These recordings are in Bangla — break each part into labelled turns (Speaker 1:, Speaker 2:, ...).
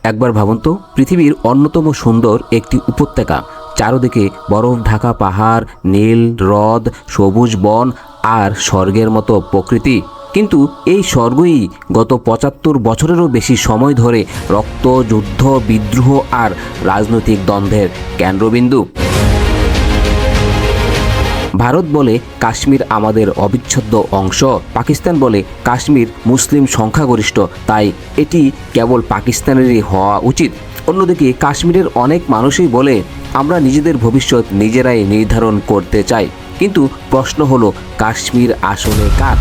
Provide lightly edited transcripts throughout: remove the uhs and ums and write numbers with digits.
Speaker 1: একবার ভাবুন তো, পৃথিবীর অন্যতম সুন্দর একটি উপত্যকা, চারদিকে বরফ ঢাকা পাহাড়, নীল হ্রদ, সবুজ বন আর স্বর্গের মতো প্রকৃতি। কিন্তু এই স্বর্গই গত ৭৫ বছরেরও বেশি সময় ধরে রক্ত, যুদ্ধ, বিদ্রোহ আর রাজনৈতিক দ্বন্দ্বের কেন্দ্রবিন্দু। ভারত বলে কাশ্মীর আমাদের অবিচ্ছেদ্য অংশ, পাকিস্তান বলে কাশ্মীর মুসলিম সংখ্যাগরিষ্ঠ, তাই এটি কেবল পাকিস্তানেরই হওয়া উচিত। অন্যদিকে কাশ্মীরের অনেক মানুষই বলে আমরা নিজেদের ভবিষ্যৎ নিজেরাই নির্ধারণ করতে চাই। কিন্তু প্রশ্ন হলো, কাশ্মীর আসলে কার?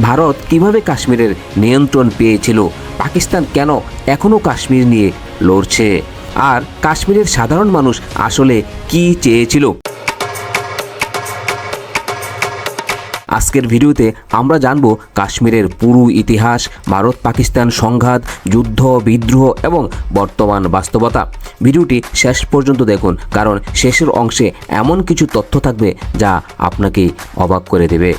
Speaker 1: ভারত কিভাবে কাশ্মীরের নিয়ন্ত্রণ পেয়েছিল? পাকিস্তান কেন এখনও কাশ্মীর নিয়ে লড়ছে? আর কাশ্মীরের সাধারণ মানুষ আসলে কি চেয়েছিল? আজকের ভিডিওতে আমরা জানব কাশ্মীরের পুরো ইতিহাস, ভারত পাকিস্তান সংঘাত, যুদ্ধ, বিদ্রোহ এবং বর্তমান বাস্তবতা। ভিডিওটি শেষ পর্যন্ত দেখুন, কারণ শেষের অংশে এমন কিছু তথ্য থাকবে যা আপনাকে অবাক করে দেবে।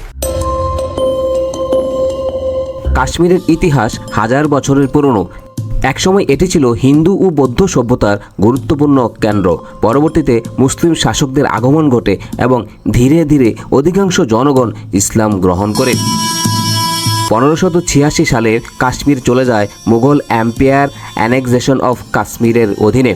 Speaker 1: কাশ্মীরের ইতিহাস হাজার বছরের পুরনো। একসময় এটি ছিল হিন্দু ও বৌদ্ধ সভ্যতার গুরুত্বপূর্ণ কেন্দ্র। পরবর্তীতে মুসলিম শাসকদের আগমন ঘটে এবং ধীরে ধীরে অধিকাংশ জনগণ ইসলাম গ্রহণ করে। ১৫৮৬ সালে কাশ্মীর চলে যায় মুঘল এম্পায়ার অ্যানেক্সেশন অফ কাশ্মীরের অধীনে।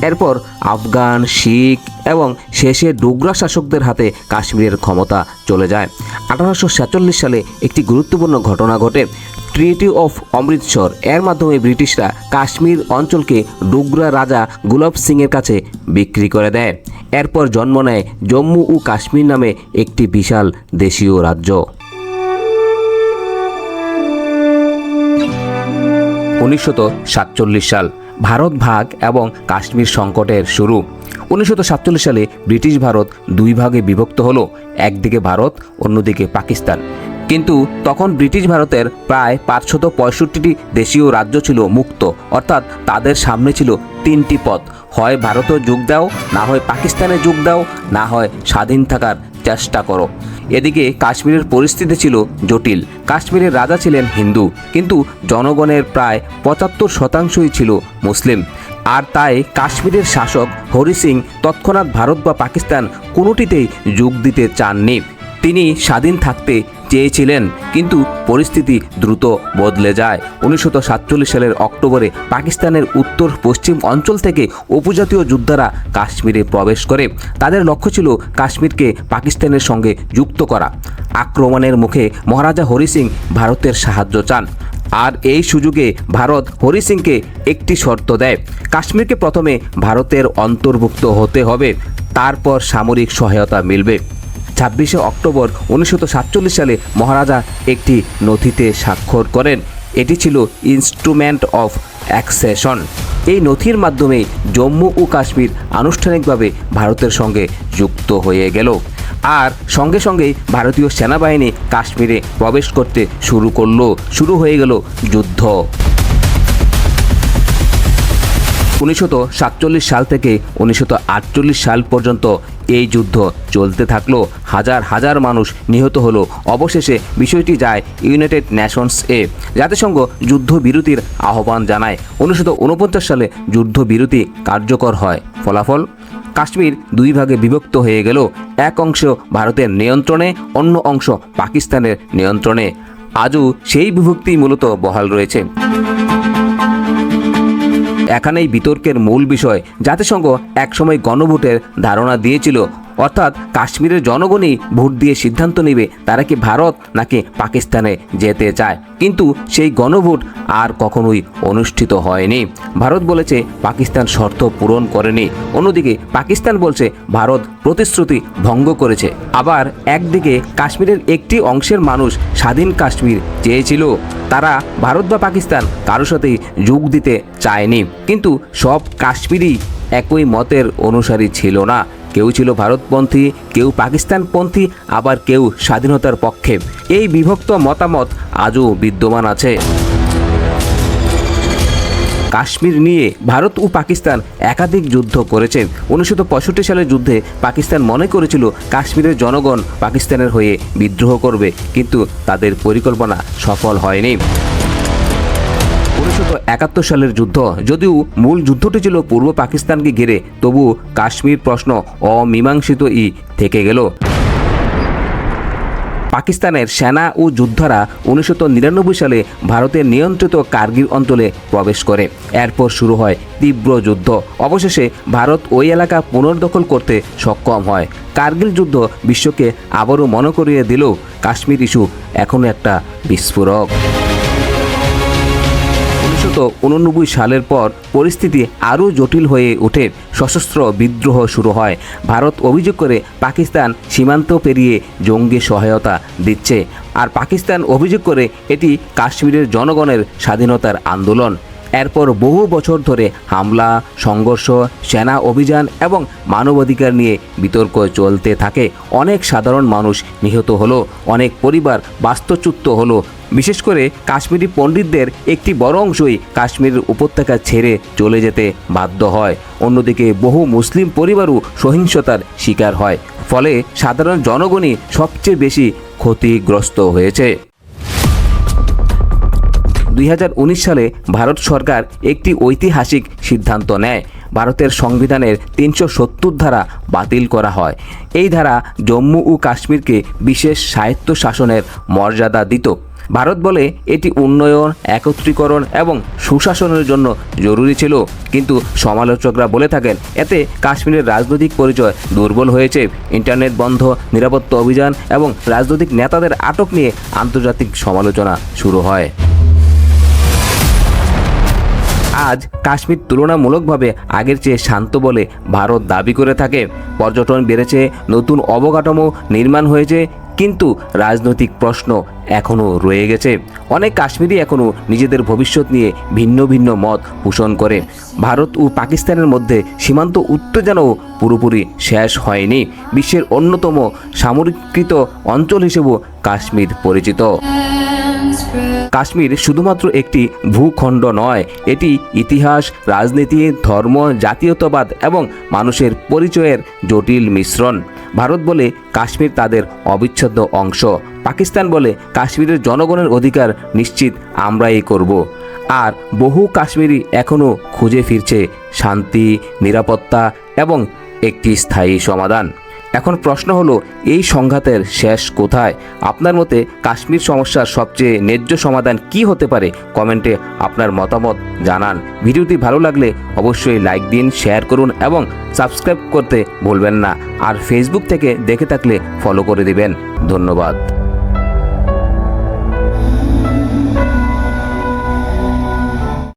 Speaker 1: এরপর আফগান, শিখ এবং শেষে ডোগরা শাসকদের হাতে কাশ্মীরের ক্ষমতা চলে যায়। ১৮৪৭ সালে একটি গুরুত্বপূর্ণ ঘটনা ঘটে। ট্রিটি অফ অমৃতসর এর মাধ্যমে ব্রিটিশরা কাশ্মীর অঞ্চলকে ডোগরা রাজা গুলাব সিংয়ের কাছে বিক্রি করে দেয়। এরপর জন্ম নেয় জম্মু ও কাশ্মীর নামে একটি বিশাল দেশীয় রাজ্য। ১৯৪৭ সাল, ভারত ভাগ এবং কাশ্মীর সংকটের শুরু। ১৯৪৭ সালে ব্রিটিশ ভারত দুই ভাগে বিভক্ত হলো, একদিকে ভারত, অন্যদিকে পাকিস্তান। কিন্তু তখন ব্রিটিশ ভারতের প্রায় ৫৬৫টি দেশীয় রাজ্য ছিল মুক্ত, অর্থাৎ তাদের সামনে ছিল তিনটি পথ: হয় ভারতে যোগ দাও, না হয় পাকিস্তানে যোগ দাও, না হয় স্বাধীন থাকার চেষ্টা করো। এদিকে কাশ্মীরের পরিস্থিতি ছিল জটিল। কাশ্মীরের রাজা ছিলেন হিন্দু, কিন্তু জনগণের প্রায় ৭৫% ছিল মুসলিম। আর তাই কাশ্মীরের শাসক হরি সিং তৎক্ষণাৎ ভারত বা পাকিস্তান কোনোটিতেই যোগ দিতে চাননি। তিনি স্বাধীন থাকতে চেয়েছিলেন, কিন্তু পরিস্থিতি দ্রুত বদলে যায়। ১৯৪৭ সালের অক্টোবরে পাকিস্তানের উত্তর পশ্চিম অঞ্চল থেকে উপজাতীয় যোদ্ধারা কাশ্মীরে প্রবেশ করে। তাদের লক্ষ্য ছিল কাশ্মীরকে পাকিস্তানের সঙ্গে যুক্ত করা। আক্রমণের মুখে মহারাজা হরি সিং ভারতের সাহায্য চান, আর এই সুযোগে ভারত হরি সিংকে একটি শর্ত দেয়: কাশ্মীরকে প্রথমে ভারতের অন্তর্ভুক্ত হতে হবে, তারপর সামরিক সহায়তা মিলবে। ২৬শে অক্টোবর ১৯৪৭ সালে মহারাজা একটি নথিতে স্বাক্ষর করেন। এটি ছিল ইনস্ট্রুমেন্ট অফ অ্যাক্সেশন। এই নথির মাধ্যমে জম্মু ও কাশ্মীর আনুষ্ঠানিকভাবে ভারতের সঙ্গে যুক্ত হয়ে গেল। আর সঙ্গে সঙ্গেই ভারতীয় সেনাবাহিনী কাশ্মীরে প্রবেশ করতে শুরু হয়ে গেল যুদ্ধ। ১৯৪৭ সাল থেকে ১৯৪৮ সাল পর্যন্ত এই যুদ্ধ চলতে থাকলো। হাজার হাজার মানুষ নিহত হলো। অবশেষে বিষয়টি যায় ইউনাইটেড নেশনস-এ। জাতিসংঘ যুদ্ধবিরতির আহ্বান জানায়। ১৯৪৯ সালে যুদ্ধবিরতি কার্যকর হয়। ফলাফল: কাশ্মীর দুই ভাগে বিভক্ত হয়ে গেল। এক অংশ ভারতের নিয়ন্ত্রণে, অন্য অংশ পাকিস্তানের নিয়ন্ত্রণে। আজও সেই বিভক্তি মূলত বহাল রয়েছে। এখানেই বিতর্কের মূল বিষয়। জাতিসংঘ একসময় গণভোটের ধারণা দিয়েছিল, অর্থাৎ কাশ্মীরের জনগণই ভোট দিয়ে সিদ্ধান্ত নেবে তারা কি ভারত নাকি পাকিস্তানে যেতে চায়। কিন্তু সেই গণভোট আর কখনোই অনুষ্ঠিত হয়নি। ভারত বলেছে পাকিস্তান শর্ত পূরণ করেনি, অন্যদিকে পাকিস্তান বলছে ভারত প্রতিশ্রুতি ভঙ্গ করেছে। আবার একদিকে কাশ্মীরের একটি অংশের মানুষ স্বাধীন কাশ্মীর চেয়েছিল। তারা ভারত বা পাকিস্তান কারোর সাথেই যোগ দিতে চায়নি। কিন্তু সব কাশ্মীরি একই মতের অনুসারী ছিল না। কেউ ছিল ভারতপন্থী, কেউ পাকিস্তানপন্থী, আবার কেউ স্বাধীনতার পক্ষে। এই বিভক্ত মতামত আজও বিদ্যমান আছে। কাশ্মীর নিয়ে ভারত ও পাকিস্তান একাধিক যুদ্ধ করেছে। ১৯৬৫ সালের যুদ্ধে পাকিস্তান মনে করেছিল কাশ্মীরের জনগণ পাকিস্তানের হয়ে বিদ্রোহ করবে, কিন্তু তাদের পরিকল্পনা সফল হয়নি। 1971 সালের যুদ্ধ। যদিও মূল যুদ্ধটি ছিল পূর্ব পাকিস্তানকে ঘিরে, তবু কাশ্মীর প্রশ্ন অমীমাংসিতই থেকে গেল। পাকিস্তানের সেনা ও যোদ্ধারা 1999 সালে ভারতের নিয়ন্ত্রিত কার্গিল অঞ্চলে প্রবেশ করে। এরপর শুরু হয় তীব্র যুদ্ধ। অবশেষে ভারত ওই এলাকা পুনর্দখল করতে সক্ষম হয়। কার্গিল যুদ্ধ বিশ্বকে আবারও মনে করিয়ে দিলেও কাশ্মীর ইস্যু এখনও একটা বিস্ফোরক। 1989 সালের পর পরিস্থিতি আরও জটিল হয়ে ওঠে। সশস্ত্র বিদ্রোহ শুরু হয়। ভারত অভিযোগ করে পাকিস্তান সীমান্ত পেরিয়ে জঙ্গি সহায়তা দিচ্ছে, আর পাকিস্তান অভিযোগ করে এটি কাশ্মীরের জনগণের স্বাধীনতার আন্দোলন। এরপর বহু বছর ধরে হামলা, সংঘর্ষ, সেনা অভিযান এবং মানবাধিকার নিয়ে বিতর্ক চলতে থাকে। অনেক সাধারণ মানুষ নিহত হলো, অনেক পরিবার বাস্তুচ্যুত হলো। বিশেষ করে কাশ্মীরি পণ্ডিতদের একটি বড় অংশই কাশ্মীরের উপত্যকা ছেড়ে চলে যেতে বাধ্য হয়। অন্যদিকে বহু মুসলিম পরিবারও সহিংসতার শিকার হয়। ফলে সাধারণ জনগণই সবচেয়ে বেশি ক্ষতিগ্রস্ত হয়েছে। 2019 সালে ভারত সরকার একটি ঐতিহাসিক সিদ্ধান্ত নেয়। ভারতের সংবিধানের 370 ধারা বাতিল করা হয়। এই ধারা জম্মু ও কাশ্মীরকে বিশেষ স্বায়ত্ত শাসনের মর্যাদা দিত। ভারত বলে এটি উন্নয়ন, একত্রীকরণ এবং সুশাসনের জন্য জরুরি ছিল। কিন্তু সমালোচকরা বলে থাকেন এতে কাশ্মীরের রাজনৈতিক পরিচয় দুর্বল হয়েছে। ইন্টারনেট বন্ধ, নিরাপত্তা অভিযান এবং রাজনৈতিক নেতাদের আটক নিয়ে আন্তর্জাতিক সমালোচনা শুরু হয়। আজ কাশ্মীর তুলনামূলকভাবে আগের চেয়ে শান্ত বলে ভারত দাবি করে থাকে। পর্যটন বেড়েছে, নতুন অবকাঠামো নির্মাণ হয়েছে, কিন্তু রাজনৈতিক প্রশ্ন এখনও রয়ে গেছে। অনেক কাশ্মীরি এখনও নিজেদের ভবিষ্যৎ নিয়ে ভিন্ন ভিন্ন মত পোষণ করে। ভারত ও পাকিস্তানের মধ্যে সীমান্ত উত্তেজনাও পুরোপুরি শেষ হয়নি। বিশ্বের অন্যতম সামরিকৃত অঞ্চল হিসেবেও কাশ্মীর পরিচিত। কাশ্মীর শুধুমাত্র একটি ভূখণ্ড নয়, এটি ইতিহাস, রাজনীতি, ধর্ম, জাতীয়তাবাদ এবং মানুষের পরিচয়ের জটিল মিশ্রণ। ভারত বলে কাশ্মীর তাদের অবিচ্ছেদ্য অংশ। পাকিস্তান বলে কাশ্মীরের জনগণের অধিকার নিশ্চিত আমরাই করব। আর বহু কাশ্মীরি এখনও খুঁজে ফিরছে শান্তি, নিরাপত্তা এবং একটি স্থায়ী সমাধান। এখন প্রশ্ন হলো, এই সংঘাতের শেষ কোথায়? আপনার মতে কাশ্মীর সমস্যার সবচেয়ে ন্যায্য সমাধান কি হতে পারে? কমেন্টে আপনার মতামত জানান। ভিডিওটি ভালো লাগলে অবশ্যই লাইক দিন, শেয়ার করুন এবং সাবস্ক্রাইব করতে ভুলবেন না। আর ফেসবুক থেকে দেখে থাকলে ফলো করে দিবেন। ধন্যবাদ।